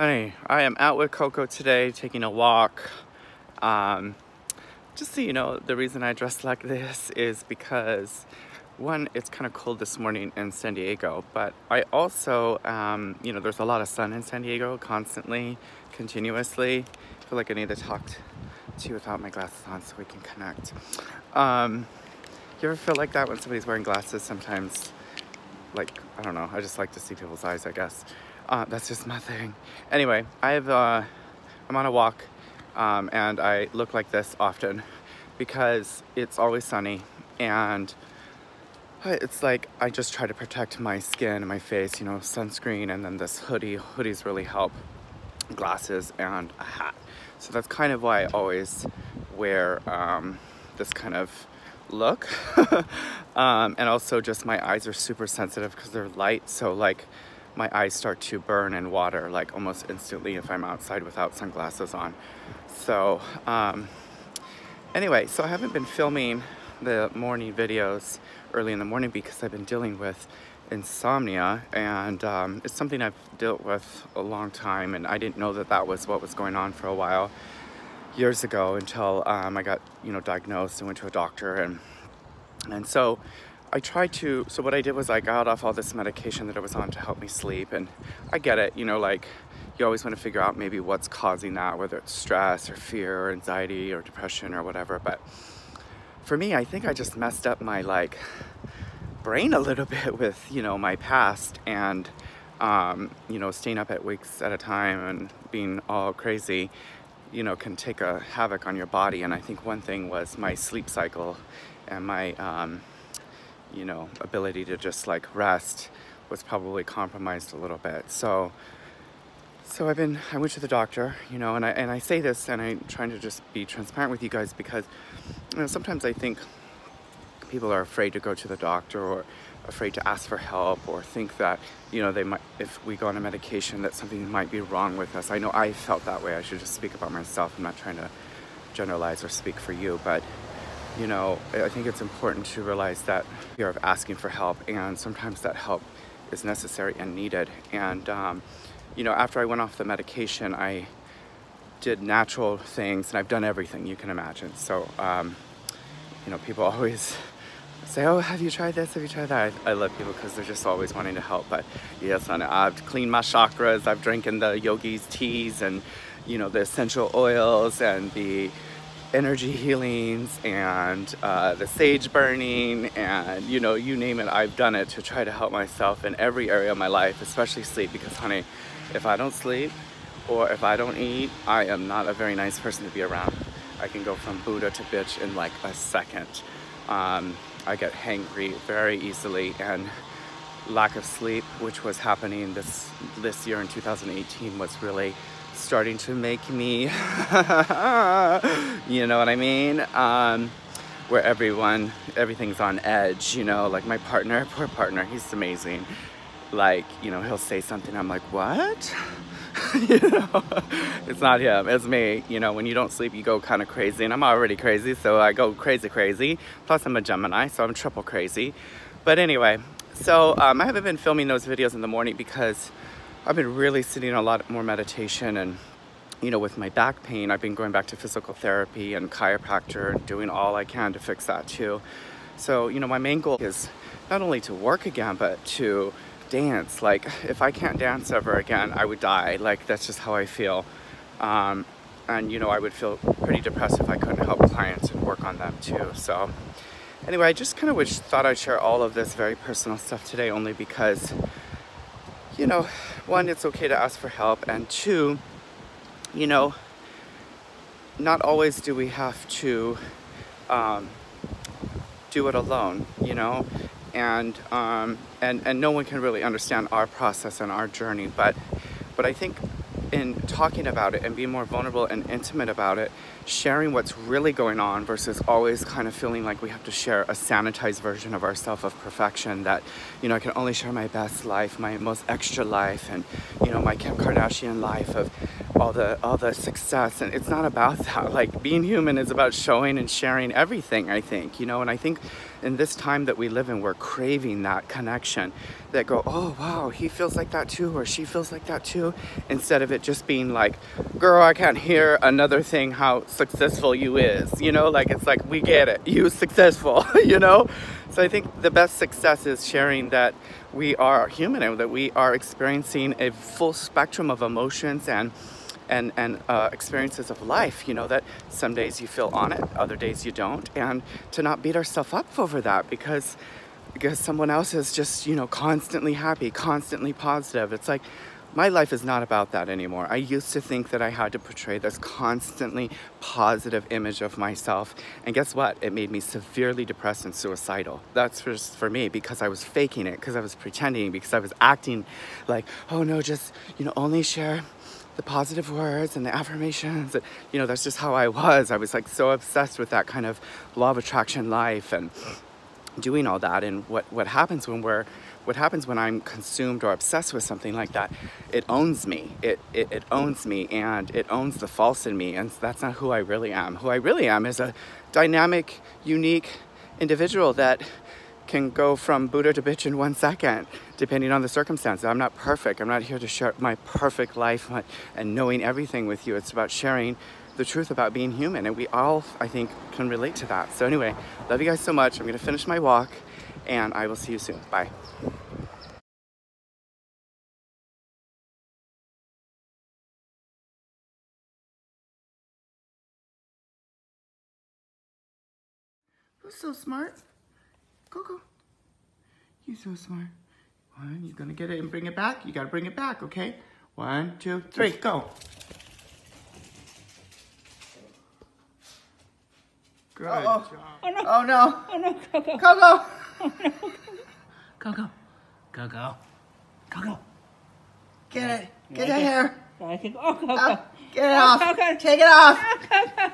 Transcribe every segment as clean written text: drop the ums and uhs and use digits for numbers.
Hi, I am out with Coco today taking a walk. Just so you know, the reason I dress like this is because one, it's kind of cold this morning in San Diego, but I also, there's a lot of sun in San Diego constantly, continuously. I feel like I need to talk to you without my glasses on so we can connect. You ever feel like that when somebody's wearing glasses? Sometimes, like, I don't know, I just like to see people's eyes, I guess. That's just my thing. Anyway, I'm on a walk, and I look like this often because it's always sunny, and it's like I just try to protect my skin and my face, sunscreen, and then this hoodie. Hoodies really help, glasses, and a hat. So that's kind of why I always wear this kind of look. And also just my eyes are super sensitive because they're light, so like my eyes start to burn and water like almost instantly if I'm outside without sunglasses on. So anyway, so I haven't been filming the morning videos early in the morning because I've been dealing with insomnia, and it's something I've dealt with a long time, and I didn't know that was what was going on for a while years ago until I got diagnosed and went to a doctor, and so so what I did was I got off all this medication that I was on to help me sleep. And I get it, like you always want to figure out maybe what's causing that, whether it's stress or fear or anxiety or depression or whatever. But for me, I think I just messed up my brain a little bit with, my past, and, staying up at weeks at a time and being all crazy, can take a havoc on your body. And I think one thing was my sleep cycle and my, ability to just rest was probably compromised a little bit. So I went to the doctor, and I say this, and I'm trying to just be transparent with you guys because, sometimes I think people are afraid to go to the doctor or afraid to ask for help, or think that, they might, if we go on a medication, that something might be wrong with us. I know I felt that way. I should just speak about myself. I'm not trying to generalize or speak for you, but I think it's important to realize that fear of asking for help, and sometimes that help is necessary and needed. And, after I went off the medication, I did natural things, and I've done everything you can imagine. So, people always say, oh, have you tried this? Have you tried that? I love people because they're just always wanting to help. But yes, I've cleaned my chakras. I've drinking the yogi's teas and, the essential oils and the energy healings and the sage burning, and you name it, I've done it to try to help myself in every area of my life, especially sleep, because honey, if I don't sleep or if I don't eat, I am not a very nice person to be around. I can go from Buddha to bitch in like a second. I get hangry very easily, and lack of sleep, which was happening this year in 2018, was really starting to make me you know what I mean, where everything's on edge, like my poor partner, he's amazing. He'll say something, I'm like, what? It's not him, it's me. When you don't sleep, you go kind of crazy, and I'm already crazy, so I go crazy. Plus I'm a Gemini, so I'm triple crazy. But anyway, so I haven't been filming those videos in the morning because I've been really sitting a lot more meditation, and with my back pain, I've been going back to physical therapy and chiropractor and doing all I can to fix that too. So, my main goal is not only to work again, but to dance. Like, if I can't dance ever again, I would die. Like, that's just how I feel. And, I would feel pretty depressed if I couldn't help clients and work on them too. So anyway, I just kind of thought I'd share all of this very personal stuff today, only because, one, it's okay to ask for help, and two, not always do we have to do it alone, and no one can really understand our process and our journey, but I think in talking about it and being more vulnerable and intimate about it, sharing what's really going on versus always kind of feeling like we have to share a sanitized version of ourselves of perfection, that, I can only share my best life, my most extra life, and, my Kim Kardashian life of all the success. And it's not about that. Like, being human is about showing and sharing everything, I think, and I think in this time that we live in, we're craving that connection, that go, oh wow, he feels like that too, or she feels like that too, instead of it just being like, girl, I can't hear another thing how successful you is, you know, like it's like, we get it, you successful, you know. So I think the best success is sharing that we are human and that we are experiencing a full spectrum of emotions and experiences of life, you know, that some days you feel on it, other days you don't, and to not beat ourselves up over that because someone else is just, you know, constantly happy, constantly positive. It's like, my life is not about that anymore. I used to think that I had to portray this constantly positive image of myself, and guess what? It made me severely depressed and suicidal. That's just for me, because I was faking it, because I was pretending, because I was acting like, oh no, just, you know, only share the positive words and the affirmations. You know, that's just how I was. I was like so obsessed with that kind of law of attraction life and doing all that. And what happens when I'm consumed or obsessed with something like that, it owns me. It owns me, and it owns the false in me, and that's not who I really am. Who I really am is a dynamic, unique individual that can go from Buddha to bitch in 1 second, depending on the circumstances. I'm not perfect. I'm not here to share my perfect life and knowing everything with you. It's about sharing the truth about being human, and we all, I think, can relate to that. So anyway, love you guys so much. I'm gonna finish my walk, and I will see you soon. Bye. Who's so smart? Coco. You're so smart. One, you're gonna get it and bring it back. You gotta bring it back, okay? 1, 2, 3, go. Good job. Oh no. Oh no. Oh no, Coco. Coco. Oh no. Coco. Coco. Coco. Get it. Get the hair. Oh, Coco. Oh, get it off. Coco. Take it off. Oh, Coco.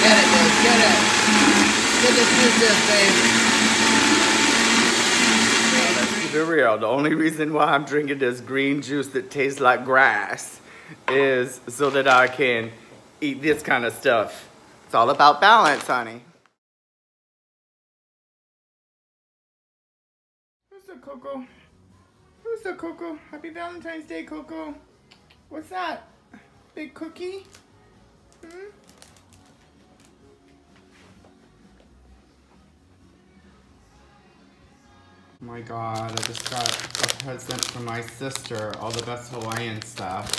Get it, babe. Get it. Get this juice, babe. Let's keep it real. The only reason why I'm drinking this green juice that tastes like grass is so that I can eat this kind of stuff. It's all about balance, honey. Who's the Coco? Who's the Coco? Happy Valentine's Day, Coco. What's that? Big cookie? Hmm? Oh my god, I just got a present from my sister, all the best Hawaiian stuff.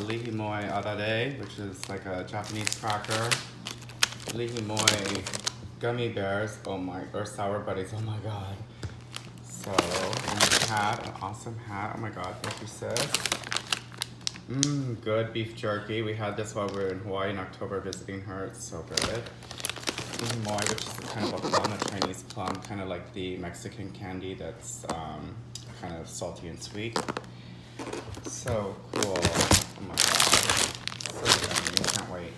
Lihimoi arare, which is like a Japanese cracker. Lihimoi gummy bears, oh my, or sour buddies, oh my god. So, and a hat, an awesome hat, oh my god, thank you sis. Good beef jerky. We had this while we were in Hawaii in October visiting her, it's so good. Moi, which is kind of a plum, a Chinese plum, kind of like the Mexican candy that's kind of salty and sweet. So cool. Oh my god. So yummy. Can't wait.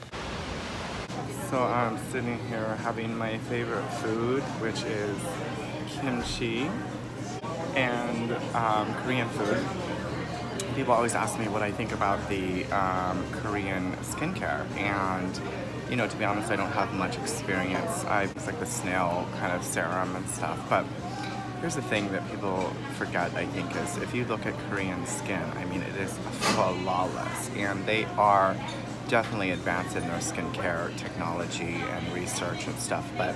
So I'm sitting here having my favorite food, which is kimchi and Korean food. People always ask me what I think about the Korean skincare, and you know, to be honest, I don't have much experience. I use like the snail kind of serum and stuff, but here's the thing that people forget, I think, is if you look at Korean skin, I mean, it is flawless, and they are definitely advanced in their skincare technology and research and stuff, but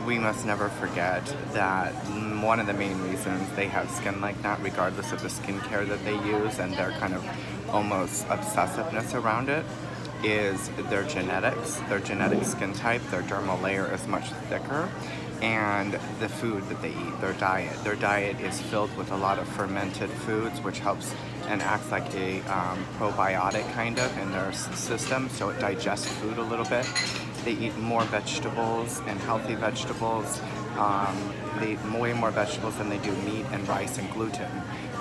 we must never forget that one of the main reasons they have skin like that, regardless of the skincare that they use and their kind of almost obsessiveness around it, is their genetics, their genetic skin type. Their dermal layer is much thicker, and the food that they eat, their diet. Their diet is filled with a lot of fermented foods, which helps and acts like a probiotic kind of in their system, so it digests food a little bit. They eat more vegetables and healthy vegetables. They eat way more vegetables than they do meat and rice and gluten.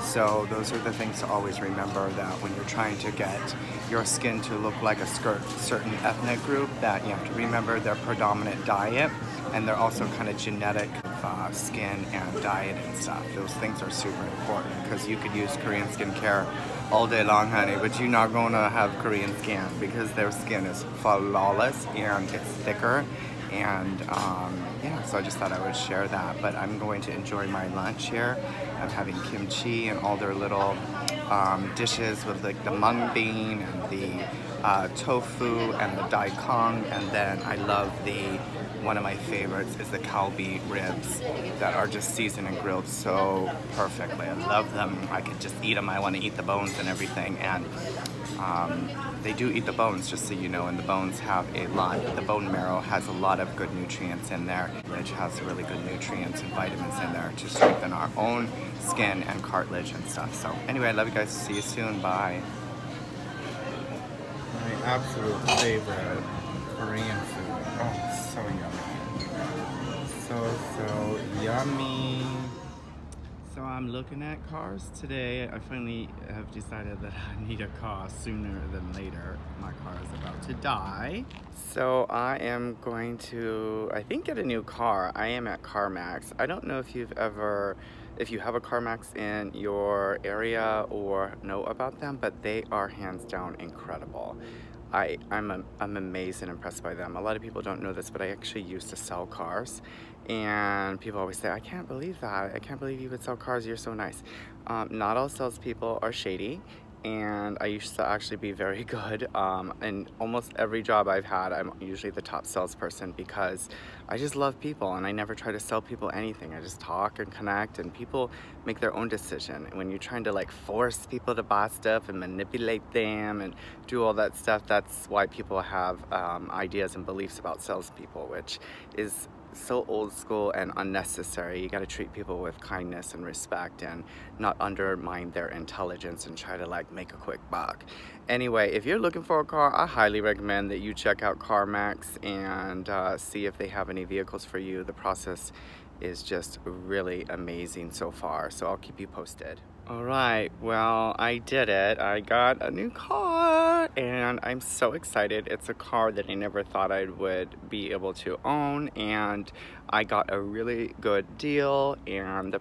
So those are the things to always remember, that when you're trying to get your skin to look like a certain ethnic group, that you have to remember their predominant diet and they're also kind of genetic skin and diet and stuff. Those things are super important because you could use Korean skincare all day long, honey, but you're not gonna have Korean skin because their skin is flawless and it's thicker. And yeah, so I just thought I would share that. But I'm going to enjoy my lunch here. I'm having kimchi and all their little dishes with like the mung bean and the tofu and the daikon, and then I love one of my favorites is the kalbi ribs that are just seasoned and grilled so perfectly. I love them. I could just eat them. I want to eat the bones and everything, and they do eat the bones, just so you know, and the bones have a lot. The bone marrow has a lot of good nutrients in there, which has really good nutrients and vitamins in there to strengthen our own skin and cartilage and stuff. So anyway, I love you guys. See you soon. Bye. My absolute favorite Korean food. Oh, so yummy. So yummy. So I'm looking at cars today. I finally have decided that I need a car sooner than later. My car is about to die. So I am going to, I think, get a new car. I am at CarMax. I don't know if you have a CarMax in your area or know about them, but they are hands down incredible. I'm amazed and impressed by them. A lot of people don't know this, but I actually used to sell cars, and people always say, I can't believe that. I can't believe you would sell cars. You're so nice. Not all salespeople are shady, and I used to actually be very good. And almost every job I've had, I'm usually the top salesperson because I just love people and I never try to sell people anything. I just talk and connect, and people make their own decision. And when you're trying to like force people to buy stuff and manipulate them and do all that stuff, that's why people have ideas and beliefs about salespeople, which is so old school and unnecessary. You got to treat people with kindness and respect and not undermine their intelligence and try to like make a quick buck. Anyway, if you're looking for a car, I highly recommend that you check out CarMax and see if they have any vehicles for you. The process is just really amazing so far, so I'll keep you posted. All right, well, I did it. I got a new car and I'm so excited. It's a car that I never thought I would be able to own, and I got a really good deal, and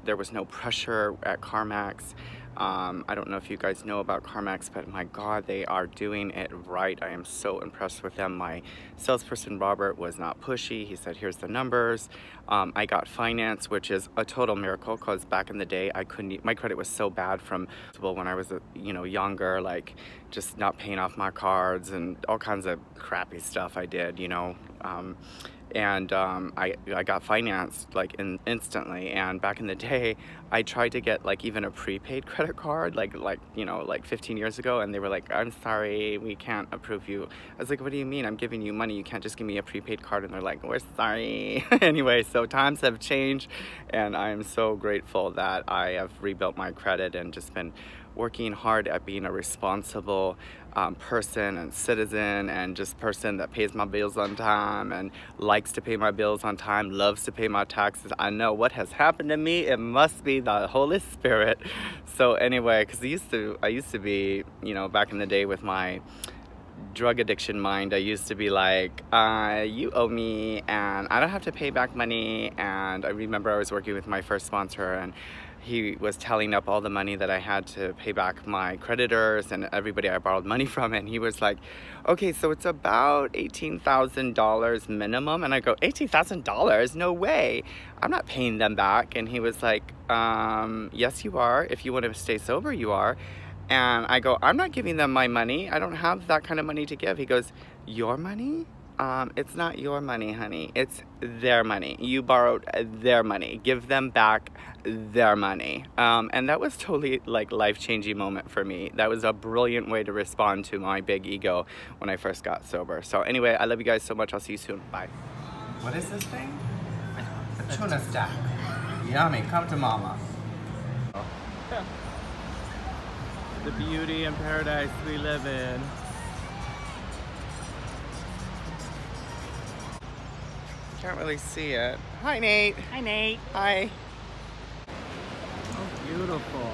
there was no pressure at CarMax. I don't know if you guys know about CarMax, but my God, they are doing it right. I am so impressed with them. My salesperson, Robert, was not pushy. He said, here's the numbers. I got finance, which is a total miracle, because back in the day, my credit was so bad from, well, when I was, younger, like just not paying off my cards and all kinds of crappy stuff I did, I got financed like instantly. And back in the day, I tried to get like even a prepaid credit card like 15 years ago, and they were like, I'm sorry, we can't approve you. I was like, what do you mean? I'm giving you money, you can't just give me a prepaid card. And they're like, we're sorry. Anyway, so times have changed, and I'm so grateful that I have rebuilt my credit and just been working hard at being a responsible person and citizen, and just person that pays my bills on time and likes to pay my bills on time, loves to pay my taxes. I know what has happened to me. It must be the Holy Spirit. So anyway, because I used to be, back in the day with my drug addiction mind, I used to be like, you owe me and I don't have to pay back money. And I remember I was working with my first sponsor, and he was tallying up all the money that I had to pay back my creditors and everybody I borrowed money from, and he was like, okay, so it's about $18,000 minimum. And I go, $18,000? No way, I'm not paying them back. And he was like, yes you are. If you want to stay sober, you are. And I go, I'm not giving them my money. I don't have that kind of money to give. He goes, your money? It's not your money, honey. It's their money. You borrowed their money. Give them back their money. And that was totally like life-changing moment for me. That was a brilliant way to respond to my big ego when I first got sober. So anyway, I love you guys so much. I'll see you soon. Bye. What is this thing? A tuna stack. Yummy. Come to mama. The beauty and paradise we live in. Can't really see it. Hi, Nate. Hi, Nate. Hi. Oh, beautiful.